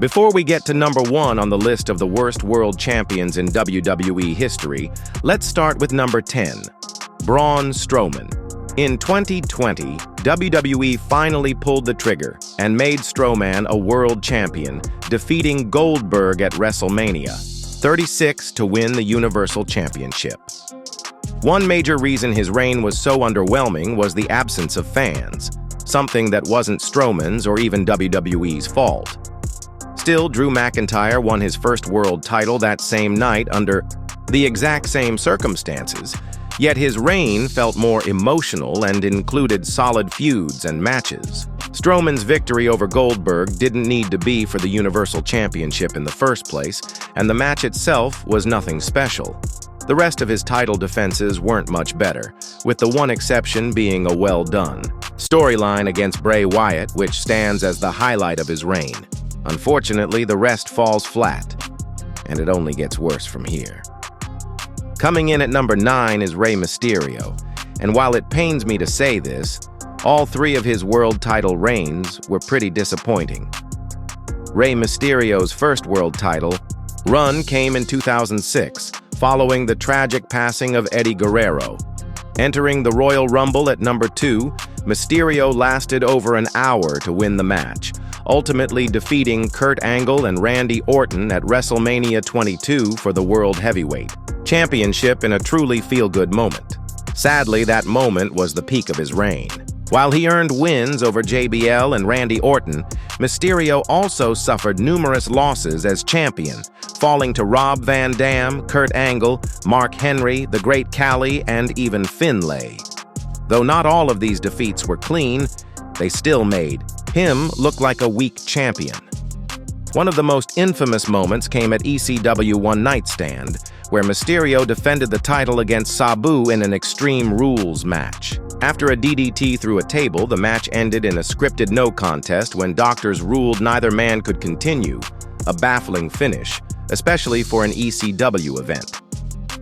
Before we get to number 1 on the list of the worst world champions in WWE history, let's start with number 10, Braun Strowman. In 2020, WWE finally pulled the trigger and made Strowman a world champion, defeating Goldberg at WrestleMania 36 to win the Universal Championship. One major reason his reign was so underwhelming was the absence of fans, something that wasn't Strowman's or even WWE's fault. Still, Drew McIntyre won his first world title that same night under the exact same circumstances, yet his reign felt more emotional and included solid feuds and matches. Strowman's victory over Goldberg didn't need to be for the Universal Championship in the first place, and the match itself was nothing special. The rest of his title defenses weren't much better, with the one exception being a well-done storyline against Bray Wyatt, which stands as the highlight of his reign. Unfortunately, the rest falls flat, and it only gets worse from here. Coming in at number 9 is Rey Mysterio, and while it pains me to say this, all 3 of his world title reigns were pretty disappointing. Rey Mysterio's first world title run came in 2006, following the tragic passing of Eddie Guerrero. Entering the Royal Rumble at number 2, Mysterio lasted over an hour to win the match, ultimately defeating Kurt Angle and Randy Orton at WrestleMania 22 for the World Heavyweight Championship in a truly feel-good moment. Sadly, that moment was the peak of his reign. While he earned wins over JBL and Randy Orton, Mysterio also suffered numerous losses as champion, falling to Rob Van Dam, Kurt Angle, Mark Henry, The Great Khali, and even Finlay. Though not all of these defeats were clean, they still made him look like a weak champion. One of the most infamous moments came at ECW One Night Stand, where Mysterio defended the title against Sabu in an Extreme Rules match. After a DDT through a table, the match ended in a scripted no contest when doctors ruled neither man could continue, a baffling finish, especially for an ECW event.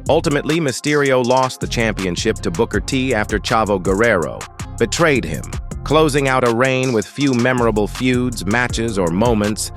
Ultimately, Mysterio lost the championship to Booker T after Chavo Guerrero betrayed him, closing out a reign with few memorable feuds, matches, or moments,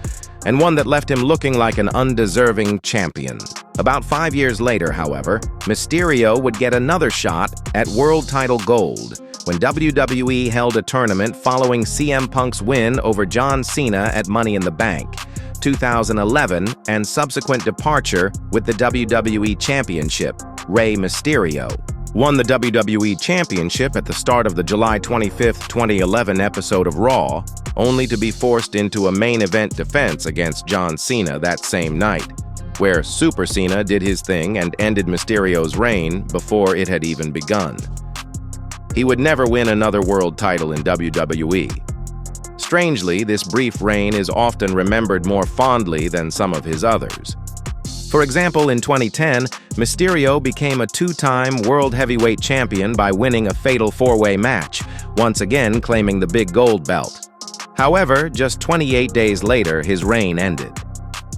and one that left him looking like an undeserving champion. About 5 years later, however, Mysterio would get another shot at World Title Gold when WWE held a tournament following CM Punk's win over John Cena at Money in the Bank 2011 and subsequent departure with the WWE Championship. Rey Mysterio won the WWE Championship at the start of the July 25, 2011 episode of Raw, only to be forced into a main event defense against John Cena that same night, where Super Cena did his thing and ended Mysterio's reign before it had even begun. He would never win another world title in WWE. Strangely, this brief reign is often remembered more fondly than some of his others. For example, in 2010, Mysterio became a 2-time World Heavyweight Champion by winning a fatal 4-way match, once again claiming the big gold belt. However, just 28 days later, his reign ended.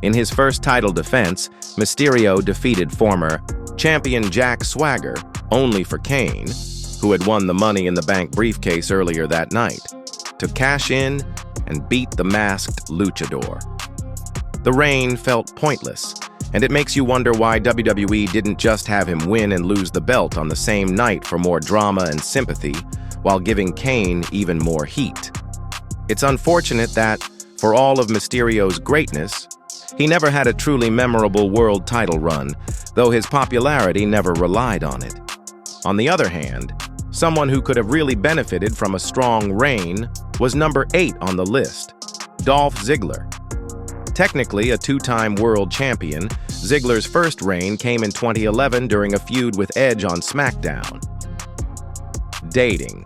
In his first title defense, Mysterio defeated former champion Jack Swagger, only for Kane, who had won the Money in the Bank briefcase earlier that night, to cash in and beat the masked luchador. The reign felt pointless, and it makes you wonder why WWE didn't just have him win and lose the belt on the same night for more drama and sympathy, while giving Kane even more heat. It's unfortunate that, for all of Mysterio's greatness, he never had a truly memorable world title run, though his popularity never relied on it. On the other hand, someone who could have really benefited from a strong reign was number 8 on the list, Dolph Ziggler. Technically a 2-time world champion, Ziggler's first reign came in 2011 during a feud with Edge on SmackDown. Dating.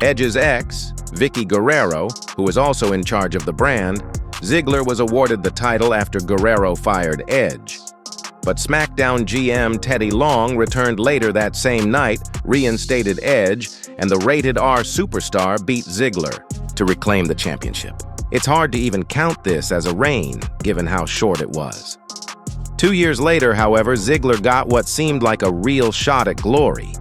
Edge's ex, Vicky Guerrero, who was also in charge of the brand, Ziggler was awarded the title after Guerrero fired Edge. But SmackDown GM Teddy Long returned later that same night, reinstated Edge, and the Rated R superstar beat Ziggler to reclaim the championship. It's hard to even count this as a reign, given how short it was. 2 years later, however, Ziggler got what seemed like a real shot at glory.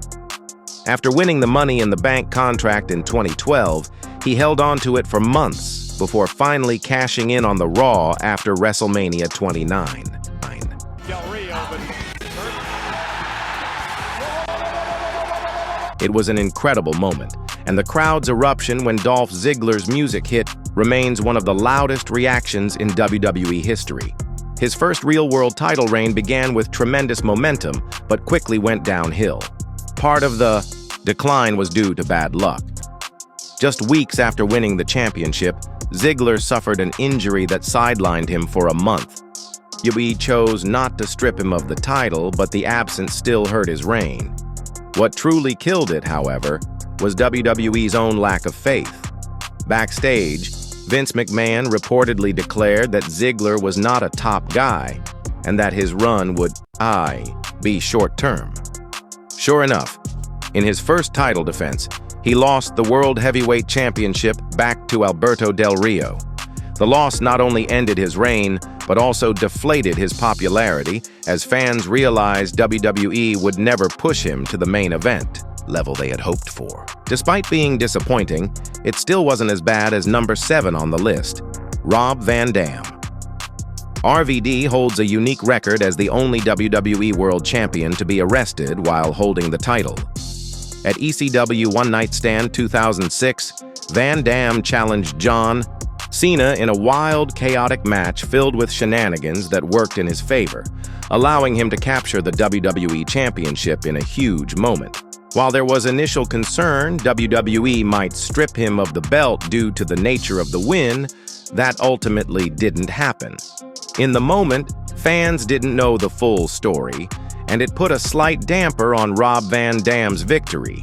After winning the Money in the Bank contract in 2012, he held on to it for months, before finally cashing in on the Raw after WrestleMania 29. It was an incredible moment, and the crowd's eruption when Dolph Ziggler's music hit remains one of the loudest reactions in WWE history. His first real-world title reign began with tremendous momentum, but quickly went downhill. Part of the decline was due to bad luck. Just weeks after winning the championship, Ziggler suffered an injury that sidelined him for a month. WWE chose not to strip him of the title, but the absence still hurt his reign. What truly killed it, however, was WWE's own lack of faith. Backstage, Vince McMahon reportedly declared that Ziggler was not a top guy and that his run would be short-term. Sure enough, in his first title defense, he lost the World Heavyweight Championship back to Alberto Del Rio. The loss not only ended his reign, but also deflated his popularity as fans realized WWE would never push him to the main event level they had hoped for. Despite being disappointing, it still wasn't as bad as number 7 on the list, Rob Van Dam. RVD holds a unique record as the only WWE World Champion to be arrested while holding the title. At ECW One Night Stand 2006, Van Dam challenged John Cena in a wild, chaotic match filled with shenanigans that worked in his favor, allowing him to capture the WWE Championship in a huge moment. While there was initial concern WWE might strip him of the belt due to the nature of the win, that ultimately didn't happen. In the moment, fans didn't know the full story, and it put a slight damper on Rob Van Dam's victory.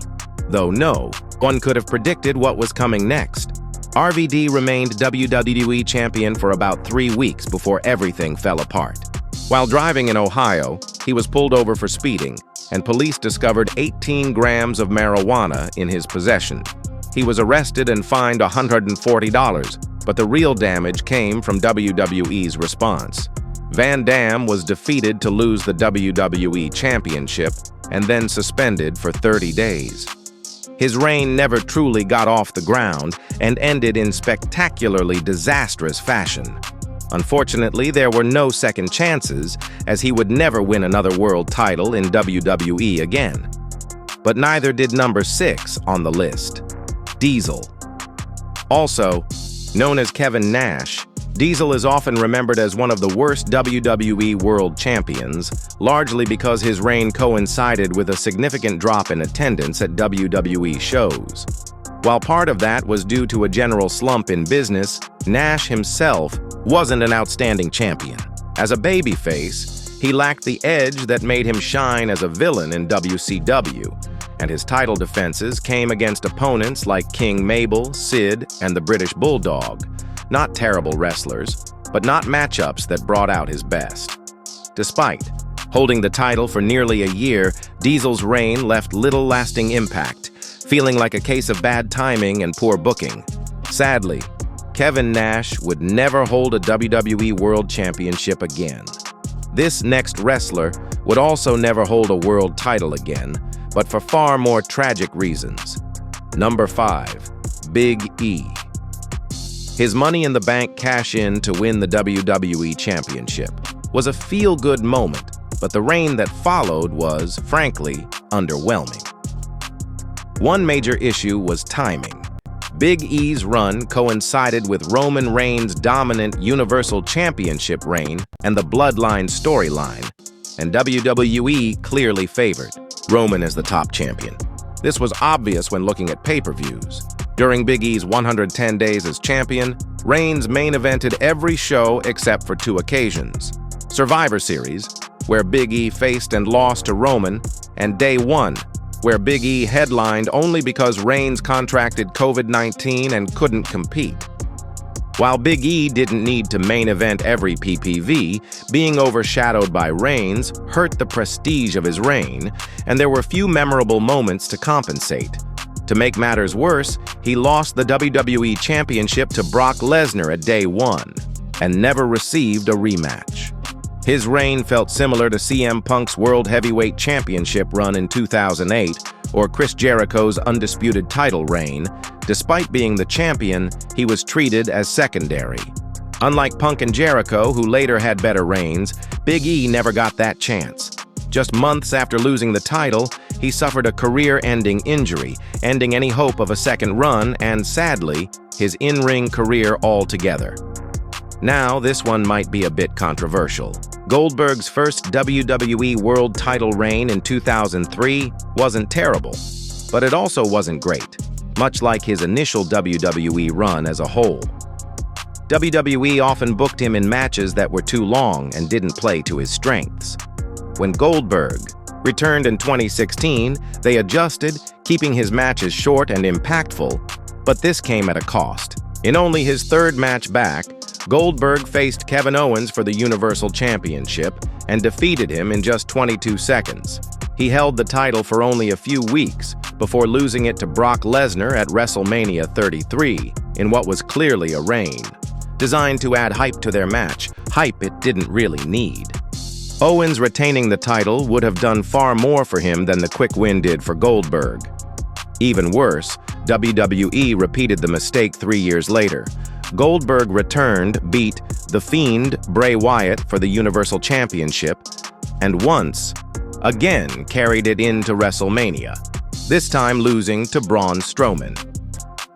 Though no, one could have predicted what was coming next. RVD remained WWE Champion for about 3 weeks before everything fell apart. While driving in Ohio, he was pulled over for speeding, and police discovered 18 grams of marijuana in his possession. He was arrested and fined $140, but the real damage came from WWE's response. Van Dam was defeated to lose the WWE Championship and then suspended for 30 days. His reign never truly got off the ground and ended in spectacularly disastrous fashion. Unfortunately, there were no second chances, as he would never win another world title in WWE again. But neither did number 6 on the list, Diesel. Also, known as Kevin Nash, Diesel is often remembered as one of the worst WWE World Champions, largely because his reign coincided with a significant drop in attendance at WWE shows. While part of that was due to a general slump in business, Nash himself wasn't an outstanding champion. As a babyface, he lacked the edge that made him shine as a villain in WCW, and his title defenses came against opponents like King Mabel, Sid, and the British Bulldog. Not terrible wrestlers, but not matchups that brought out his best. Despite holding the title for nearly a year, Diesel's reign left little lasting impact, feeling like a case of bad timing and poor booking. Sadly, Kevin Nash would never hold a WWE World Championship again. This next wrestler would also never hold a world title again, but for far more tragic reasons. Number 5, Big E. His Money in the Bank cash-in to win the WWE Championship was a feel-good moment, but the reign that followed was, frankly, underwhelming. One major issue was timing. Big E's run coincided with Roman Reigns' dominant Universal Championship reign and the Bloodline storyline, and WWE clearly favored Roman as the top champion. This was obvious when looking at pay-per-views. During Big E's 110 days as champion, Reigns main evented every show except for 2 occasions: Survivor Series, where Big E faced and lost to Roman, and Day 1, where Big E headlined only because Reigns contracted COVID-19 and couldn't compete. While Big E didn't need to main event every PPV, being overshadowed by Reigns hurt the prestige of his reign, and there were few memorable moments to compensate. To make matters worse, he lost the WWE Championship to Brock Lesnar at Day 1 and never received a rematch. His reign felt similar to CM Punk's World Heavyweight Championship run in 2008, or Chris Jericho's undisputed title reign, despite being the champion, he was treated as secondary. Unlike Punk and Jericho, who later had better reigns, Big E never got that chance. Just months after losing the title, he suffered a career-ending injury, ending any hope of a second run and, sadly, his in-ring career altogether. Now, this one might be a bit controversial. Goldberg's first WWE World title reign in 2003 wasn't terrible, but it also wasn't great, much like his initial WWE run as a whole. WWE often booked him in matches that were too long and didn't play to his strengths. When Goldberg returned in 2016, they adjusted, keeping his matches short and impactful, but this came at a cost. In only his third match back, Goldberg faced Kevin Owens for the Universal Championship and defeated him in just 22 seconds. He held the title for only a few weeks before losing it to Brock Lesnar at WrestleMania 33 in what was clearly a reign. Designed to add hype to their match, hype it didn't really need. Owens retaining the title would have done far more for him than the quick win did for Goldberg. Even worse, WWE repeated the mistake 3 years later. Goldberg returned, beat The Fiend Bray Wyatt for the Universal Championship, and once again carried it into WrestleMania, this time losing to Braun Strowman.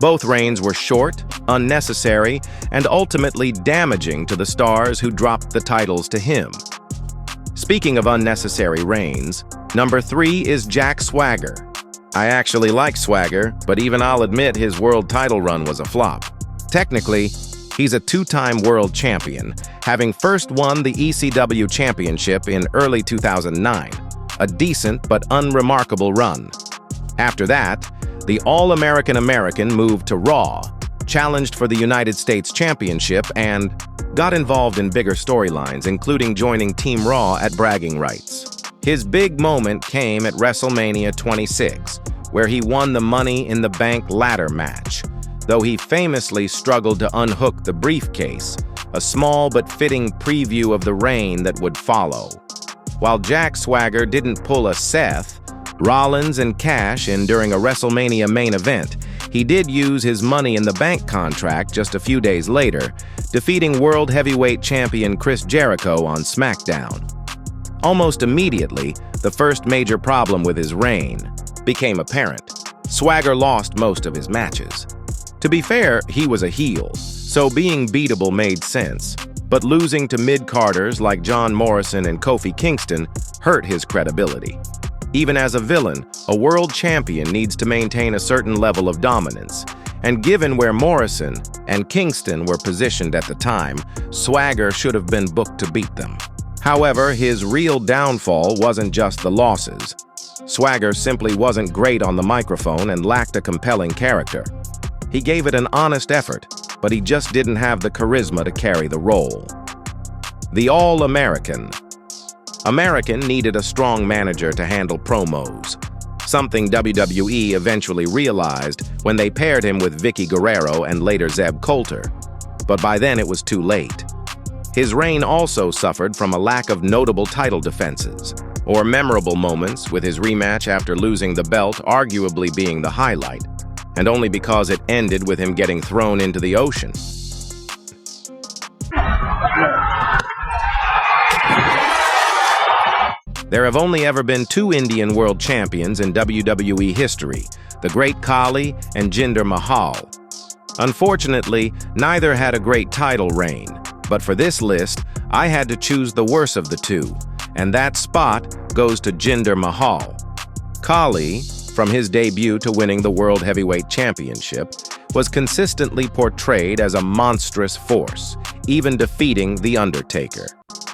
Both reigns were short, unnecessary, and ultimately damaging to the stars who dropped the titles to him. Speaking of unnecessary reigns, number 3 is Jack Swagger. I actually like Swagger, but even I'll admit his world title run was a flop. Technically, he's a two-time world champion, having first won the ECW Championship in early 2009, a decent but unremarkable run. After that, the All-American American moved to Raw, challenged for the United States Championship, and got involved in bigger storylines, including joining Team Raw at bragging rights. His big moment came at WrestleMania 26, where he won the Money in the Bank ladder match, though he famously struggled to unhook the briefcase, a small but fitting preview of the reign that would follow. While Jack Swagger didn't pull a Seth Rollins and Cash in during a WrestleMania main event, he did use his Money in the Bank contract just a few days later, defeating World Heavyweight Champion Chris Jericho on SmackDown. Almost immediately, the first major problem with his reign became apparent. Swagger lost most of his matches. To be fair, he was a heel, so being beatable made sense, but losing to mid-carders like John Morrison and Kofi Kingston hurt his credibility. Even as a villain, a world champion needs to maintain a certain level of dominance, and given where Morrison and Kingston were positioned at the time, Swagger should have been booked to beat them. However, his real downfall wasn't just the losses. Swagger simply wasn't great on the microphone and lacked a compelling character. He gave it an honest effort, but he just didn't have the charisma to carry the role. The All-American. American needed a strong manager to handle promos, something WWE eventually realized when they paired him with Vicky Guerrero and later Zeb Coulter, but by then it was too late. His reign also suffered from a lack of notable title defenses, or memorable moments, with his rematch after losing the belt arguably being the highlight, and only because it ended with him getting thrown into the ocean. There have only ever been 2 Indian world champions in WWE history, the Great Khali and Jinder Mahal. Unfortunately, neither had a great title reign, but for this list, I had to choose the worst of the 2, and that spot goes to Jinder Mahal. Khali, from his debut to winning the World Heavyweight Championship, was consistently portrayed as a monstrous force, even defeating The Undertaker.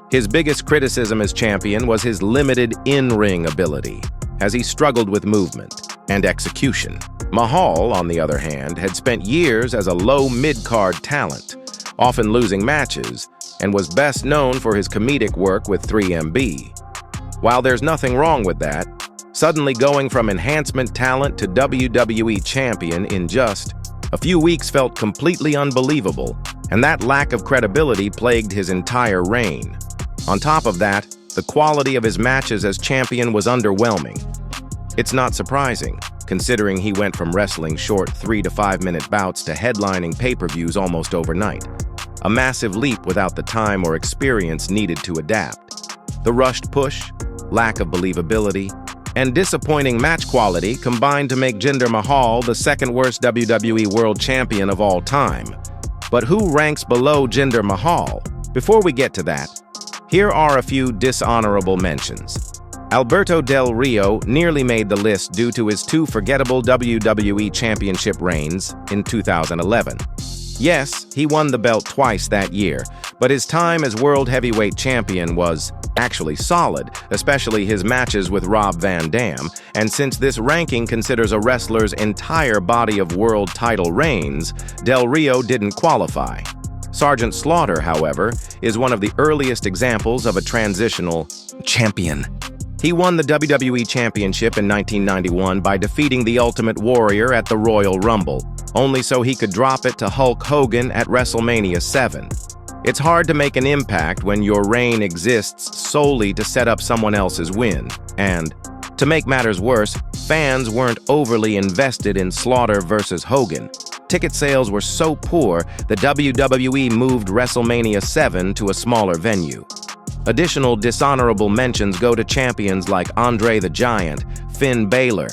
His biggest criticism as champion was his limited in-ring ability, as he struggled with movement and execution. Mahal, on the other hand, had spent years as a low mid-card talent, often losing matches, and was best known for his comedic work with 3MB. While there's nothing wrong with that, suddenly going from enhancement talent to WWE champion in just a few weeks felt completely unbelievable, and that lack of credibility plagued his entire reign. On top of that, the quality of his matches as champion was underwhelming. It's not surprising, considering he went from wrestling short 3 to 5 minute bouts to headlining pay-per-views almost overnight. A massive leap without the time or experience needed to adapt. The rushed push, lack of believability, and disappointing match quality combined to make Jinder Mahal the second worst WWE World Champion of all time. But who ranks below Jinder Mahal? Before we get to that, here are a few dishonorable mentions. Alberto Del Rio nearly made the list due to his 2 forgettable WWE Championship reigns in 2011. Yes, he won the belt twice that year, but his time as World Heavyweight Champion was actually solid, especially his matches with Rob Van Dam, and since this ranking considers a wrestler's entire body of world title reigns, Del Rio didn't qualify. Sergeant Slaughter, however, is one of the earliest examples of a transitional champion. He won the WWE Championship in 1991 by defeating the Ultimate Warrior at the Royal Rumble, only so he could drop it to Hulk Hogan at WrestleMania 7. It's hard to make an impact when your reign exists solely to set up someone else's win. And, to make matters worse, fans weren't overly invested in Slaughter versus Hogan. Ticket sales were so poor that WWE moved WrestleMania 7 to a smaller venue. Additional dishonorable mentions go to champions like Andre the Giant, Finn Balor,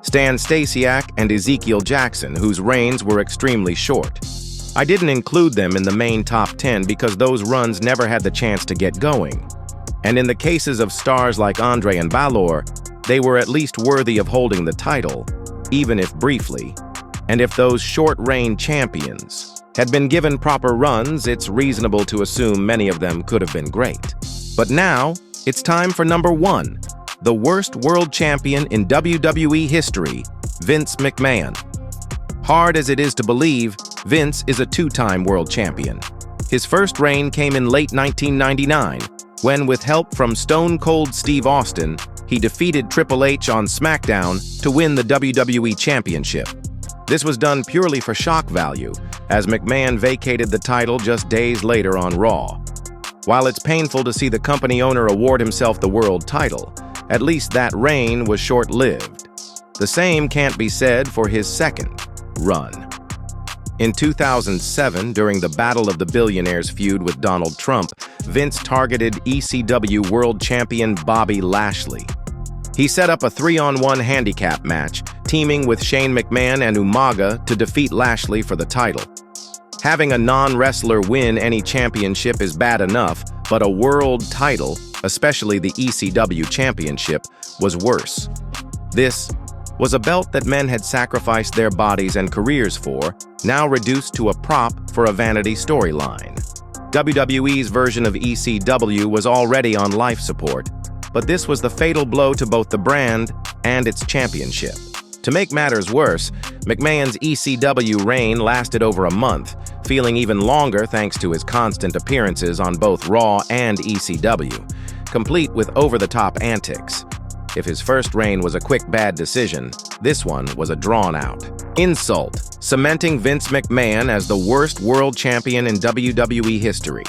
Stan Stasiak, and Ezekiel Jackson, whose reigns were extremely short. I didn't include them in the main top 10 because those runs never had the chance to get going. And in the cases of stars like Andre and Balor, they were at least worthy of holding the title, even if briefly. And if those short-reign champions had been given proper runs, it's reasonable to assume many of them could have been great. But now, it's time for number 1, the worst world champion in WWE history, Vince McMahon. Hard as it is to believe, Vince is a 2-time world champion. His first reign came in late 1999, when, with help from Stone Cold Steve Austin, he defeated Triple H on SmackDown to win the WWE Championship. This was done purely for shock value, as McMahon vacated the title just days later on Raw. While it's painful to see the company owner award himself the world title, at least that reign was short-lived. The same can't be said for his second run. In 2007, during the Battle of the Billionaires feud with Donald Trump, Vince targeted ECW World Champion Bobby Lashley. He set up a 3-on-1 handicap match, teaming with Shane McMahon and Umaga to defeat Lashley for the title. Having a non-wrestler win any championship is bad enough, but a world title, especially the ECW Championship, was worse. This was a belt that men had sacrificed their bodies and careers for, now reduced to a prop for a vanity storyline. WWE's version of ECW was already on life support, but this was the fatal blow to both the brand and its championship. To make matters worse, McMahon's ECW reign lasted over a month, feeling even longer thanks to his constant appearances on both Raw and ECW, complete with over-the-top antics. If his first reign was a quick bad decision, this one was a drawn-out insult, cementing Vince McMahon as the worst world champion in WWE history.